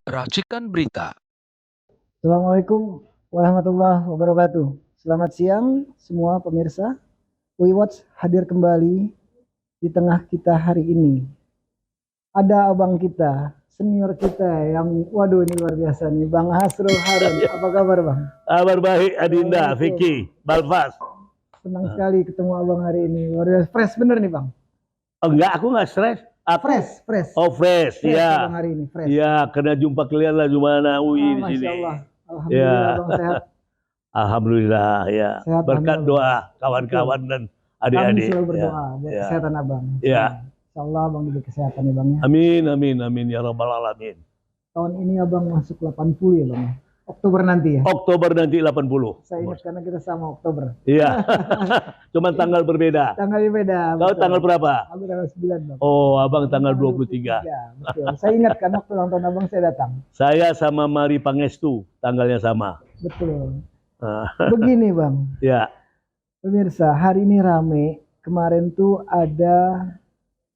Racikan berita. Assalamualaikum warahmatullahi wabarakatuh. Selamat siang semua pemirsa. WeWatch hadir kembali di tengah kita hari ini. Ada abang kita, senior kita yang waduh ini luar biasa nih, Bang Hasrul Harun. Apa kabar Bang? Kabar baik Adinda, Vicky, Balfas. Senang sekali ketemu abang hari ini. Luar biasa. Fresh bener nih Bang. Enggak, aku nggak stres. Fresh. Oh fresh, ya. Abang hari ini fresh. Ya, karena jumpa kalian lah Jumana UI di sini. Masya Allah. Alhamdulillah Bang sehat. Alhamdulillah ya. Sehat, Berkat doa kawan-kawan dan adik-adik. Kami selalu berdoa buat kesehatan abang. Ya. Insya Allah abang diberi kesehatan ya Bang ya. Amin ya rabbal alamin. Tahun ini abang masuk 80 ya Bang ya. Oktober nanti ya. Oktober nanti 80. Saya ingat karena kita sama Oktober. Iya. Cuman tanggal berbeda. Tanggalnya beda. Kau tanggal berapa? Aku tanggal 9 Bang. Oh, abang tanggal 23. Betul. Saya ingat karena waktu ulang tahun abang saya datang. Saya sama Mari Pangestu tanggalnya sama. Betul. Begini Bang. Ya. Pemirsa, hari ini rame. Kemarin tuh ada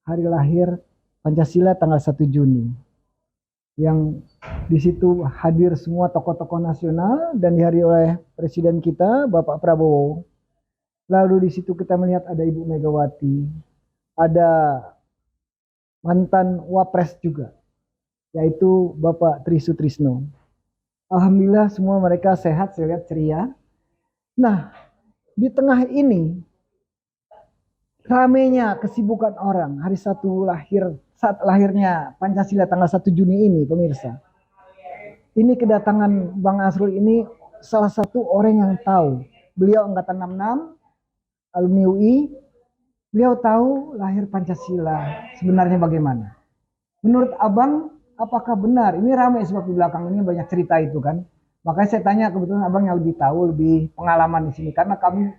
hari lahir Pancasila tanggal 1 Juni. Yang di situ hadir semua tokoh-tokoh nasional dan dihadiri oleh Presiden kita, Bapak Prabowo. Lalu di situ kita melihat ada Ibu Megawati, ada mantan Wapres juga, yaitu Bapak Tri Sutrisno. Alhamdulillah semua mereka sehat, saya lihat ceria. Nah, di tengah ini ramenya kesibukan orang hari saat lahirnya Pancasila tanggal 1 Juni ini pemirsa. Ini kedatangan Bang Hasrul ini salah satu orang yang tahu. Beliau angkatan 66, alumni UI. Beliau tahu lahir Pancasila sebenarnya bagaimana. Menurut abang, apakah benar? Ini ramai sebab di belakang ini banyak cerita itu kan. Makanya saya tanya kebetulan abang yang lebih tahu, lebih pengalaman di sini. Karena kami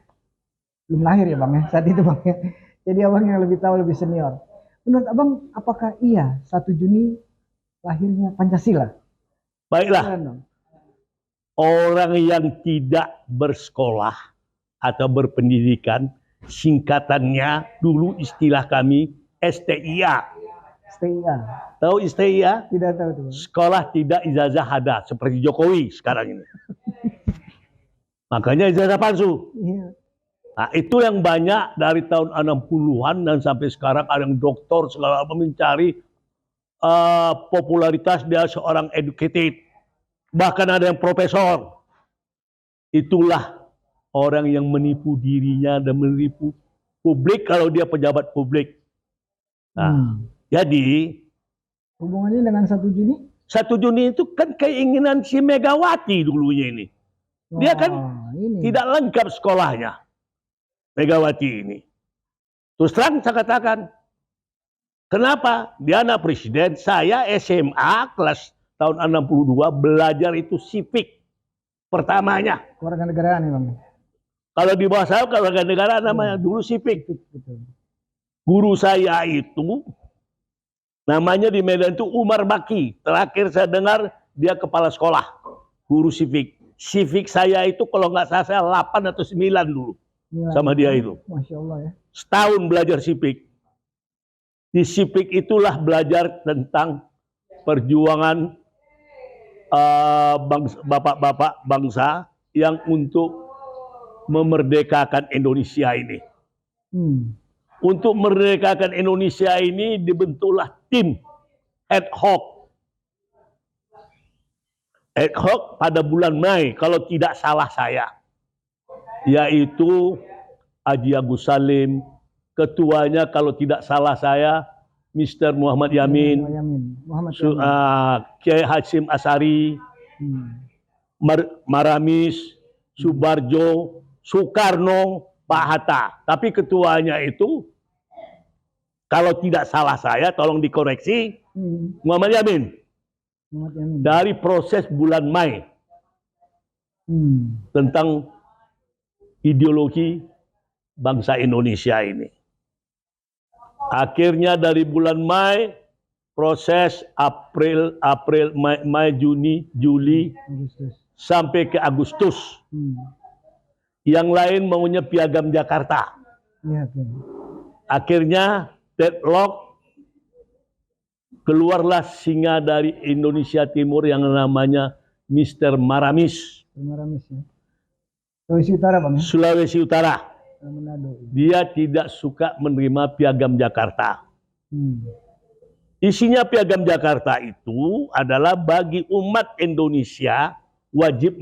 belum lahir ya Bang ya, saat itu Bang ya. Jadi abang yang lebih tahu, lebih senior. Menurut abang, apakah iya 1 Juni lahirnya Pancasila? Baiklah, orang yang tidak bersekolah atau berpendidikan, singkatannya dulu istilah kami STIA. STIA. Tahu STIA? Tidak tahu tuh. Sekolah tidak ijazah ada, seperti Jokowi sekarang ini. Makanya ijazah palsu. Iya. Nah, itu yang banyak dari tahun 60-an dan sampai sekarang ada yang doktor segala apa mencari popularitas dia seorang educated. Bahkan ada yang profesor. Itulah orang yang menipu dirinya dan menipu publik kalau dia pejabat publik. Nah, jadi hubungannya dengan 1 Juni? 1 Juni itu kan keinginan si Megawati dulunya ini. Dia kan tidak lengkap sekolahnya. Megawati ini. Terus terang saya katakan, kenapa? Dia anak presiden, saya SMA kelas tahun 62 belajar itu sipik pertamanya. Kewarganegaraan ya Bang? Kalau di bawah saya kewarganegaraan namanya dulu sipik. Guru saya itu namanya di Medan itu Umar Baki. Terakhir saya dengar dia kepala sekolah guru sipik. Sipik saya itu kalau nggak salah saya 8 atau 9 dulu. Sama dia itu. Masya Allah ya. Setahun belajar sipik. Di sipik itulah belajar tentang perjuangan bapak-bapak bangsa yang untuk memerdekakan Indonesia ini. Untuk memerdekakan Indonesia ini dibentuklah tim ad hoc. Ad hoc pada bulan Mei kalau tidak salah saya. Yaitu Haji Agus Salim, ketuanya kalau tidak salah saya Mr. Muhammad Yamin, Kiai Hashim Asari, Maramis, Subarjo, Soekarno, Pak Hatta. Tapi ketuanya itu kalau tidak salah saya, tolong dikoreksi, Muhammad Yamin. Dari proses bulan Mei tentang ideologi bangsa Indonesia ini. Akhirnya dari bulan Mei, proses April, Mei, Juni, Juli, sampai ke Agustus. Yang lain maunya Piagam Jakarta. Akhirnya deadlock keluarlah singa dari Indonesia Timur yang namanya Mr. Maramis. Maramis ya. Sulawesi Utara Bang ya? Sulawesi Utara. Manado. Dia tidak suka menerima Piagam Jakarta. Isinya Piagam Jakarta itu adalah bagi umat Indonesia wajib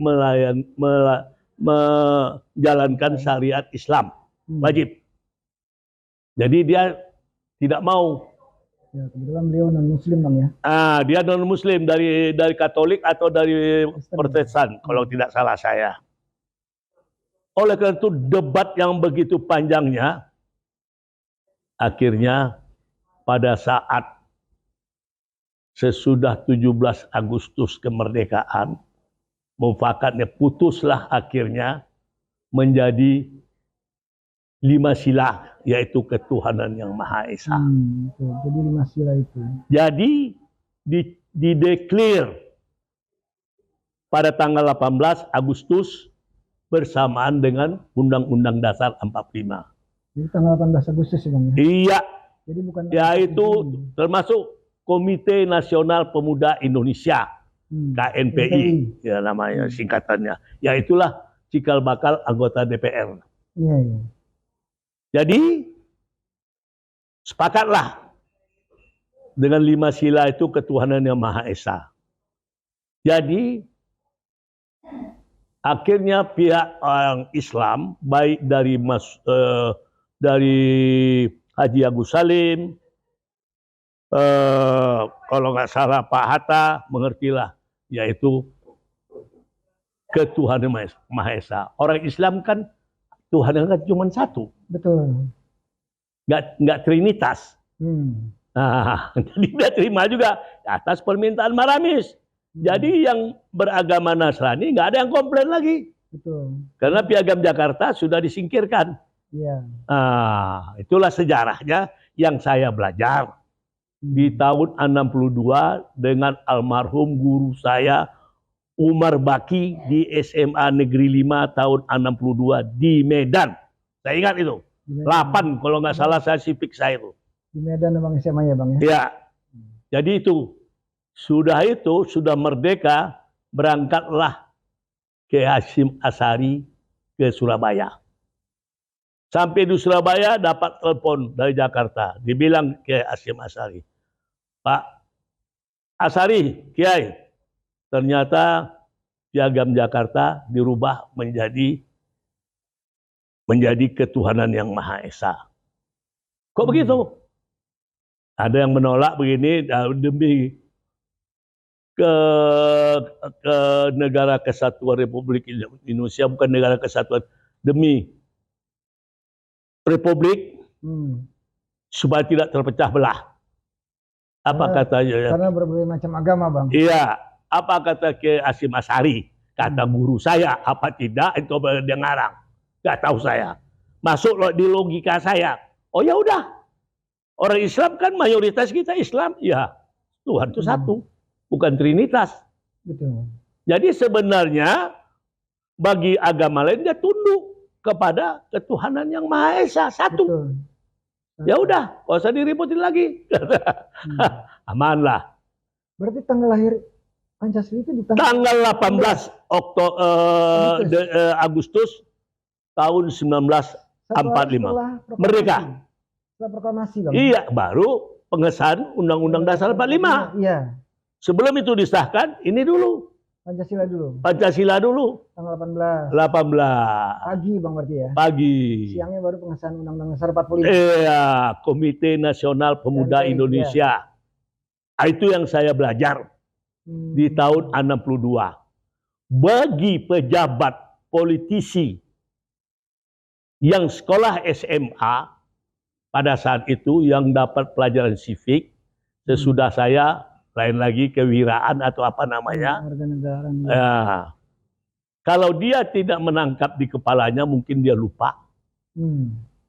menjalankan syariat Islam. Wajib. Jadi dia tidak mau. Ya, kebetulan beliau non-muslim Bang ya? Dia non-muslim dari Katolik atau dari Protestan, kalau tidak salah saya. Oleh karena itu debat yang begitu panjangnya, akhirnya pada saat sesudah 17 Agustus kemerdekaan, mufakatnya putuslah akhirnya menjadi 5 sila, yaitu ketuhanan yang Maha Esa. Jadi 5 sila itu. Jadi dideklar pada tanggal 18 Agustus bersamaan dengan Undang-Undang Dasar 45. Jadi tanggal 18 Agustus ya Bang ya? Iya. Jadi bukan yaitu termasuk Komite Nasional Pemuda Indonesia, KNPI, ya namanya singkatannya. Yaitulah cikal bakal anggota DPR. Iya, iya. Jadi sepakatlah dengan 5 sila itu ketuhanan yang Maha Esa. Jadi akhirnya pihak orang Islam, baik dari Haji Agus Salim, kalau nggak salah Pak Hatta, mengertilah, yaitu ketuhanan Maha Esa. Orang Islam kan Tuhan kan cuma satu. Betul. Nggak trinitas. Jadi dia terima juga atas permintaan Maramis. Jadi yang beragama Nasrani nggak ada yang komplain lagi. Betul. Karena Piagam Jakarta sudah disingkirkan. Iya. Itulah sejarahnya yang saya belajar di tahun 62 dengan almarhum guru saya Umar Baki di SMA Negeri 5 tahun 62 di Medan. Saya ingat itu. 8 kalau nggak salah saya sipik saya itu. Di Medan Bang SMA ya Bang ya? Ya. Jadi itu sudah merdeka, berangkatlah ke Hasyim Asy'ari ke Surabaya. Sampai di Surabaya dapat telepon dari Jakarta, dibilang ke Hasyim Asy'ari, Pak Asy'ari, Kiai, ternyata Piagam Jakarta dirubah menjadi ketuhanan yang Maha Esa. Kok begitu? Ada yang menolak begini demi ke negara kesatuan Republik Indonesia, bukan negara kesatuan, demi Republik supaya tidak terpecah belah. Apa katanya? Karena berbagai macam agama Bang. Iya. Apa kata Kiai Hasyim Asy'ari? Kata guru saya, apa tidak itu dia ngarang. Gak tahu saya. Masuk di logika saya. Oh ya udah. Orang Islam kan mayoritas kita Islam. Ya, Tuhan itu satu. Bukan trinitas. Betul. Jadi sebenarnya bagi agama lain dia tunduk kepada ketuhanan yang Maha Esa satu. Betul. Ya udah, nggak usah diributin lagi. Aman lah. Berarti tanggal lahir Pancasila itu di tanggal 18 Agustus tahun 1945. Merdeka. Setelah proklamasi Bang. Iya, baru pengesahan Undang-Undang Dasar 45. Iya. Sebelum itu disahkan, ini dulu. Pancasila dulu. Pancasila dulu. Tanggal 18. 18. Pagi Bang berarti ya? Pagi. Siangnya baru pengesahan Undang-Undang Dasar 45. Iya, Komite Nasional Pemuda Indonesia. Ya. Itu yang saya belajar di tahun 62. Bagi pejabat politisi yang sekolah SMA pada saat itu yang dapat pelajaran civic, sesudah saya lain lagi kewiraan atau apa namanya. Ya. Kalau dia tidak menangkap di kepalanya, mungkin dia lupa.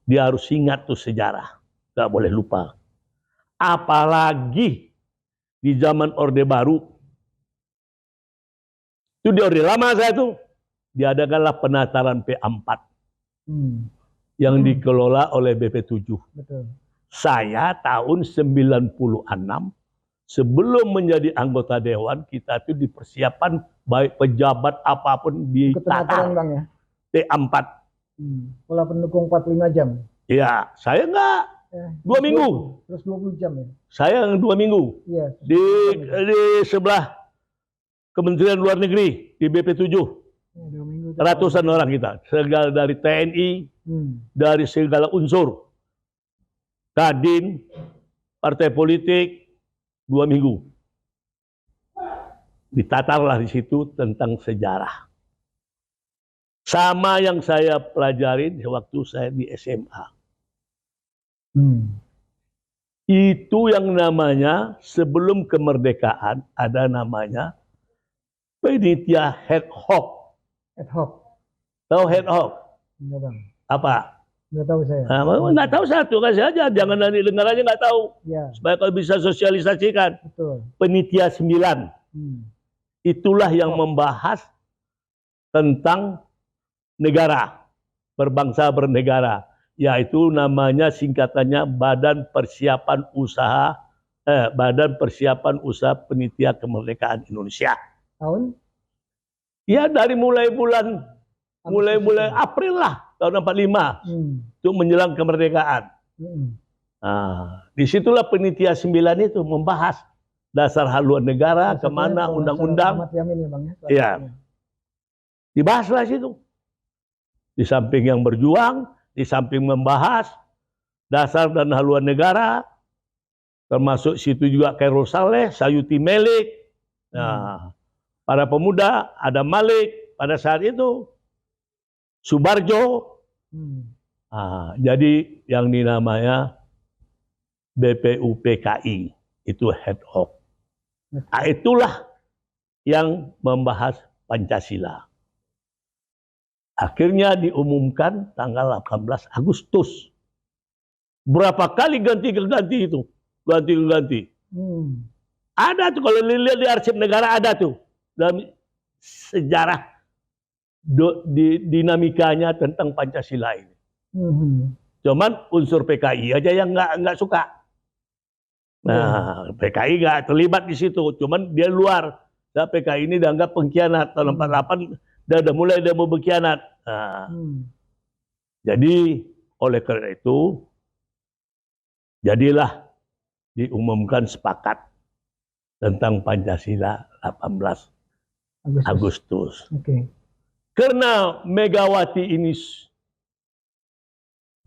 Dia harus ingat tuh sejarah, nggak boleh lupa. Apalagi di zaman Orde Baru, itu di Orde Lama saya tuh diadakanlah penataran PA4 yang dikelola oleh BP7. Betul. Saya tahun 96 sebelum menjadi anggota dewan kita itu dipersiapkan baik pejabat apapun Ikut pengaturan ditata Bang ya. T4. Pola pendukung 45 jam. Ya, saya enggak 2 minggu. Terus 20 jam ya. Saya 2 minggu Iya. di sebelah Kementerian Luar Negeri di BP7. 2 minggu. Ratusan orang kita, segala dari TNI, dari segala unsur, Kadin, partai politik, 2 minggu. Ditatarlah di situ tentang sejarah. Sama yang saya pelajarin waktu saya di SMA. Itu yang namanya sebelum kemerdekaan ada namanya panitia ad hoc. Ad hoc. Tahu ad hoc? Enggak Bang. Apa? Enggak tahu saya. Nggak tahu satu kasih aja, jangan nanti dengar aja nggak tahu. Ya, Supaya kalau bisa sosialisasikan. betul. Panitia 9. Itulah yang membahas tentang negara, berbangsa bernegara, yaitu namanya singkatannya Badan Persiapan Usaha Panitia Kemerdekaan Indonesia. Tahun? Ya dari mulai April lah tahun 45 untuk menjelang kemerdekaan. Nah, disitulah Panitia 9 itu membahas dasar haluan negara, kemana undang-undang. Iya. Dibahaslah situ. Di samping yang berjuang, di samping membahas dasar dan haluan negara, termasuk situ juga Khairul Saleh, Sayuti Melik, nah, para pemuda, ada Malik pada saat itu, Subarjo. Nah, jadi yang dinamanya BPUPKI itu ad hoc. Nah, itulah yang membahas Pancasila. Akhirnya diumumkan tanggal 18 Agustus. Berapa kali ganti-ganti itu? Ganti-ganti. Ada tuh kalau lihat di arsip negara ada tuh. Dalam sejarah dinamikanya tentang Pancasila ini. Cuman unsur PKI aja yang nggak suka. Nah, PKI nggak terlibat di situ. Cuman dia luar. Nah, PKI ini dianggap pengkhianat. Tahun 48 udah mulai dia mau berkhianat. Nah, jadi oleh karena itu jadilah diumumkan sepakat tentang Pancasila 18 Agustus. Karena Megawati ini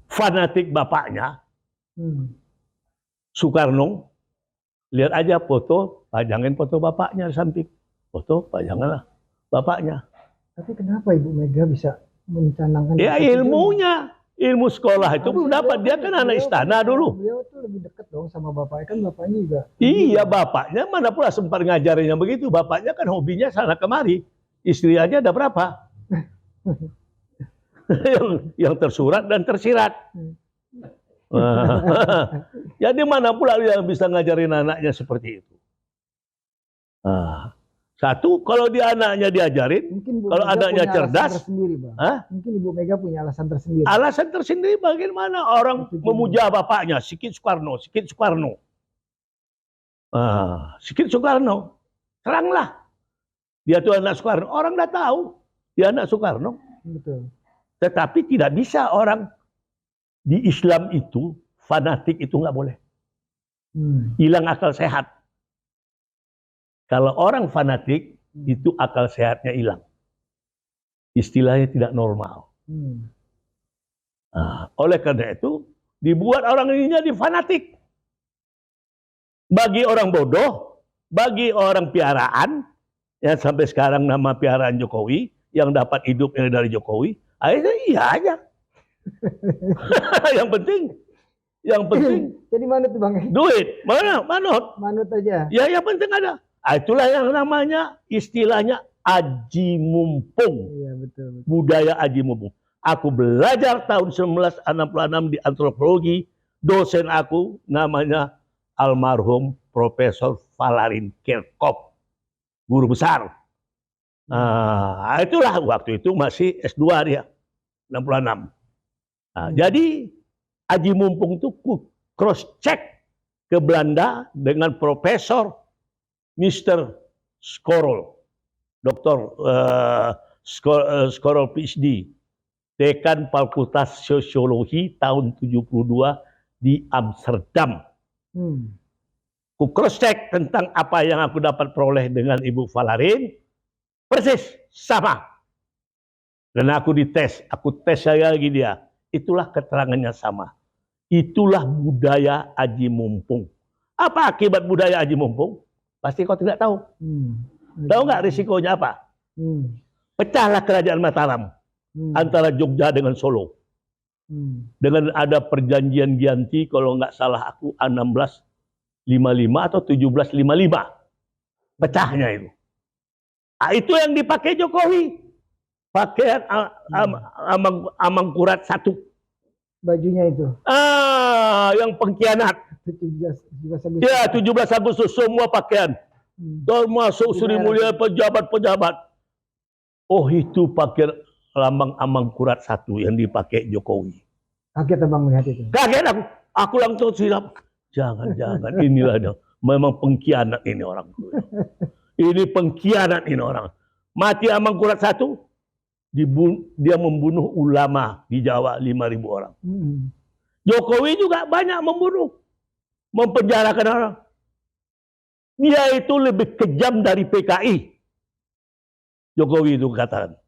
fanatik bapaknya, Soekarno, lihat aja foto, pajangin foto bapaknya di samping. Foto, pajanganlah bapaknya. Tapi kenapa Ibu Mega bisa mencanangkan? Ya ilmunya, ilmu sekolah itu belum dapat. Dia kan anak istana dulu. Beliau tuh lebih dekat dong sama bapaknya, kan bapaknya juga. Iya, bapaknya mana pula sempat ngajarinnya begitu. Bapaknya kan hobinya sana kemari. Istri aja ada berapa? yang tersurat dan tersirat. Jadi mana pula yang bisa ngajarin anaknya seperti itu? Satu, kalau dia anaknya diajarin, kalau anaknya cerdas, mungkin Ibu Mega punya alasan tersendiri. Alasan tersendiri bagaimana orang memuja bapaknya, Sikit Soekarno, Sikit Soekarno. Sikit Soekarno, teranglah. Dia tuh anak Soekarno, orang dah tahu dia anak Soekarno. Betul. Tetapi tidak bisa orang di Islam itu, fanatik itu nggak boleh. Hilang akal sehat. Kalau orang fanatik, itu akal sehatnya hilang. Istilahnya tidak normal. Oleh karena itu, dibuat orang ini jadi fanatik. Bagi orang bodoh, bagi orang piaraan, ya sampai sekarang nama piaraan Jokowi, yang dapat hidupnya dari Jokowi, akhirnya iya aja. Yang penting. Jadi manut tuh Bang? Duit, manut. Manut aja. Ya yang penting ada. Itulah yang namanya istilahnya aji mumpung. Iya betul. Budaya aji mumpung. Aku belajar tahun 1966 di antropologi. Dosen aku namanya almarhum Profesor Valarin Kirchhoff. Guru besar. Itulah waktu itu masih S2 dia. 66. Jadi aji mumpung itu cross check ke Belanda dengan Profesor Mr. Skorol, Dr. Skorol PhD, dekan Fakultas Sosiologi tahun 72 di Amsterdam. Ku cross check tentang apa yang aku dapat peroleh dengan Ibu Valarin, persis sama. Dan aku dites, aku tes saya lagi dia. Itulah keterangannya sama. Itulah budaya aji mumpung. Apa akibat budaya aji mumpung? Pasti kau tidak tahu. Tahu nggak risikonya apa? Pecahlah kerajaan Mataram antara Jogja dengan Solo. Dengan ada perjanjian Giyanti, kalau nggak salah aku 1655 atau 1755. Pecahnya itu. Nah, itu yang dipakai Jokowi. Pakaian Amangkurat 1. Bajunya itu. Yang pengkhianat. 17 Agustus. Ya, 17 Agustus semua pakaian. Termasuk Sri Mulia pejabat-pejabat. Oh, itu pakaian lambang Amangkurat 1 yang dipakai Jokowi. Kaget Abang melihat itu. Kaget aku. Aku langsung silap. Jangan-jangan inilah dia. Memang pengkhianat ini orang. Ini pengkhianat ini orang. Mati Amangkurat 1. Dia membunuh ulama di Jawa 5.000 orang. Jokowi juga banyak membunuh, mempenjarakan orang. Dia itu lebih kejam dari PKI. Jokowi itu katakan.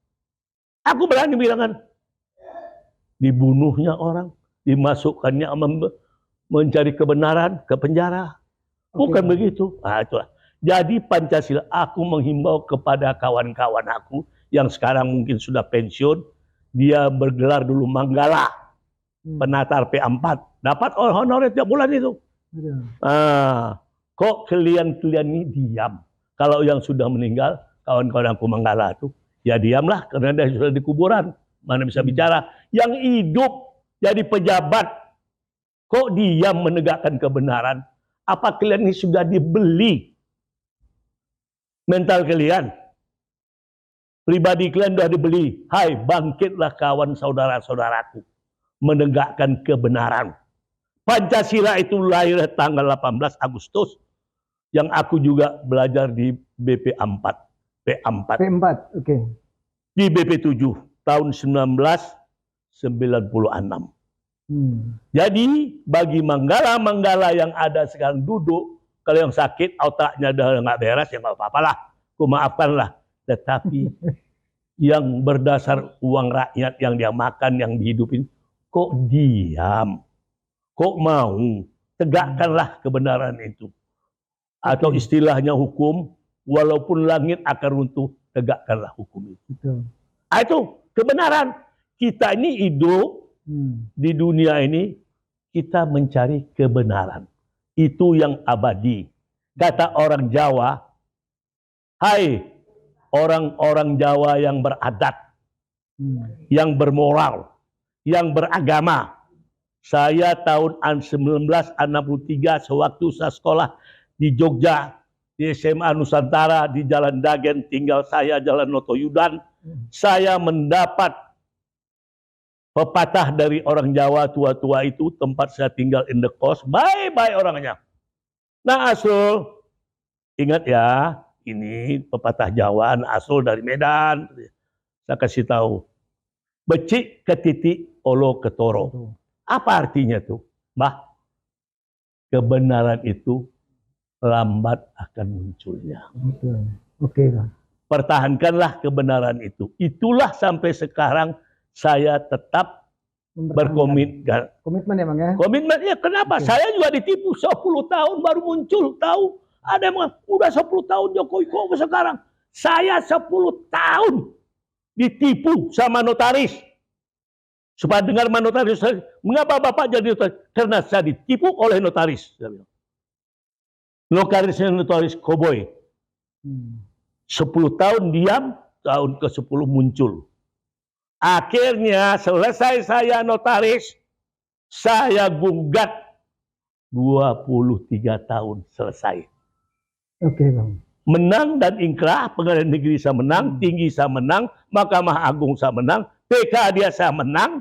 Aku berani bilangkan, dibunuhnya orang, dimasukkannya mencari kebenaran ke penjara. Bukan begitu. Nah, itulah. Jadi Pancasila, aku menghimbau kepada kawan-kawan aku yang sekarang mungkin sudah pensiun, dia bergelar dulu Manggala, penatar P4, dapat honorer tiap bulan itu. Kok kalian ini diam? Kalau yang sudah meninggal, kawan-kawan aku Manggala itu, ya diamlah karena dia sudah di kuburan, mana bisa bicara. Yang hidup jadi pejabat, kok diam menegakkan kebenaran? Apa kalian ini sudah dibeli mental kalian? Pribadi kalian sudah dibeli. Hai, bangkitlah kawan saudara-saudaraku. Menegakkan kebenaran. Pancasila itu lahir tanggal 18 Agustus. Yang aku juga belajar di BP4. P4. Oke. Di BP7 tahun 1996. Jadi bagi Manggala-Manggala yang ada sekarang duduk, kalau yang sakit otaknya udah nggak beres ya nggak apa-apa lah. Aku maafkanlah. Tetapi yang berdasar uang rakyat yang dia makan, yang dihidupin, kok diam? Kok mau? Tegakkanlah kebenaran itu. Atau istilahnya hukum, walaupun langit akan runtuh, tegakkanlah hukum itu. Itu kebenaran. Kita ini hidup di dunia ini, kita mencari kebenaran. Itu yang abadi. Kata orang Jawa, hai orang-orang Jawa yang beradat, yang bermoral, yang beragama. Saya tahun 1963 sewaktu saya sekolah di Jogja, di SMA Nusantara, di Jalan Dagen, tinggal saya Jalan Notoyudan, saya mendapat pepatah dari orang Jawa tua-tua itu, tempat saya tinggal in the coast, baik-baik orangnya. Nah, Asul, ingat ya, ini pepatah Jawa, Asul dari Medan. Saya kasih tahu. Becik ke titik, olo ke toro. Apa artinya tuh? Mbah, kebenaran itu lambat akan munculnya. Oke. Pertahankanlah kebenaran itu. Itulah sampai sekarang saya tetap berkomitmen. Komitmen ya Bang ya? Komitmen ya, kenapa? Saya juga ditipu 10 tahun baru muncul, tahu? Ada yang udah 10 tahun Jokowi kok sekarang. Saya 10 tahun ditipu sama notaris. Supaya dengar sama notaris, mengapa Bapak jadi notaris? Karena saya ditipu oleh notaris. Notaris koboi. 10 tahun diam, tahun ke-10 muncul. Akhirnya selesai saya notaris, saya gugat 23 tahun selesai. Oke Bang. Menang dan ingkrah, pengadilan negeri saya menang, tinggi saya menang, Mahkamah Agung saya menang, PK dia saya menang,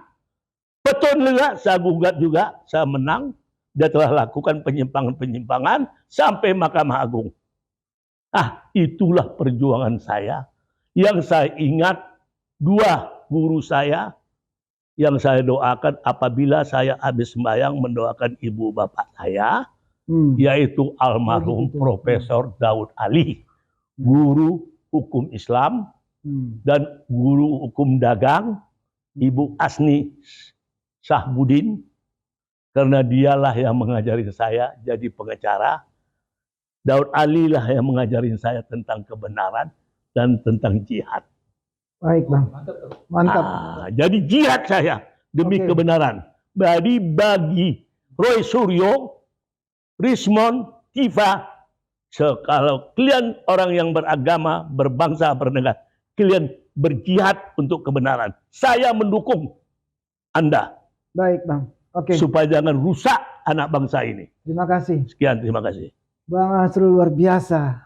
Petun juga saya gugat juga, saya menang, dia telah lakukan penyimpangan-penyimpangan sampai Mahkamah Agung. Itulah perjuangan saya. Yang saya ingat, dua guru saya yang saya doakan apabila saya habis sembahyang mendoakan ibu bapak saya, yaitu almarhum Profesor Daud Ali, guru hukum Islam dan guru hukum dagang, Ibu Asni Sahbudin, karena dialah yang mengajari saya jadi pengacara. Daud Ali lah yang mengajari saya tentang kebenaran dan tentang jihad. Baik Bang, mantap. Jadi jihad saya demi kebenaran. Jadi bagi Roy Suryo, Rismond, Tifa, kalau kalian orang yang beragama, berbangsa, bernegara, kalian berjihad untuk kebenaran. Saya mendukung Anda. Baik Bang, supaya jangan rusak anak bangsa ini. Terima kasih. Sekian, terima kasih. Bang Asrul luar biasa.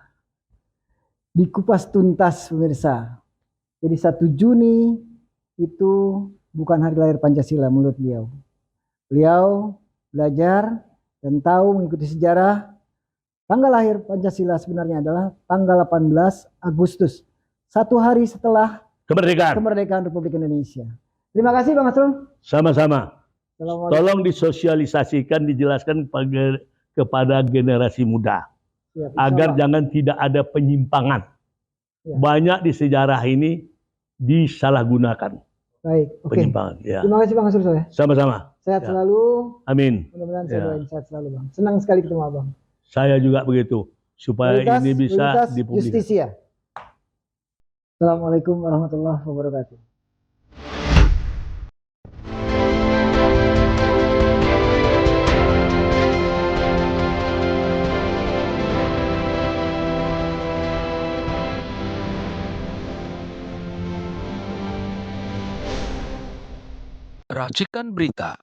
Dikupas tuntas pemirsa. Jadi 1 Juni itu bukan hari lahir Pancasila menurut beliau. Beliau belajar dan tahu mengikuti sejarah. Tanggal lahir Pancasila sebenarnya adalah tanggal 18 Agustus. 1 hari setelah kemerdekaan Republik Indonesia. Terima kasih Bang Asrul. Sama-sama. Tolong disosialisasikan, dijelaskan kepada generasi muda. Agar jangan tidak ada penyimpangan. Banyak di sejarah ini disalahgunakan. Baik, penyimpangan. Ya. Terima kasih Bang Asrul ya. Sama-sama. Sehat selalu. Amin. Mudah-mudahan saya doain sehat selalu Bang. Senang sekali ketemu Abang. Saya juga begitu. Supaya ini bisa dipublikasikan. Justisia. Assalamualaikum warahmatullahi wabarakatuh. Racikan Berita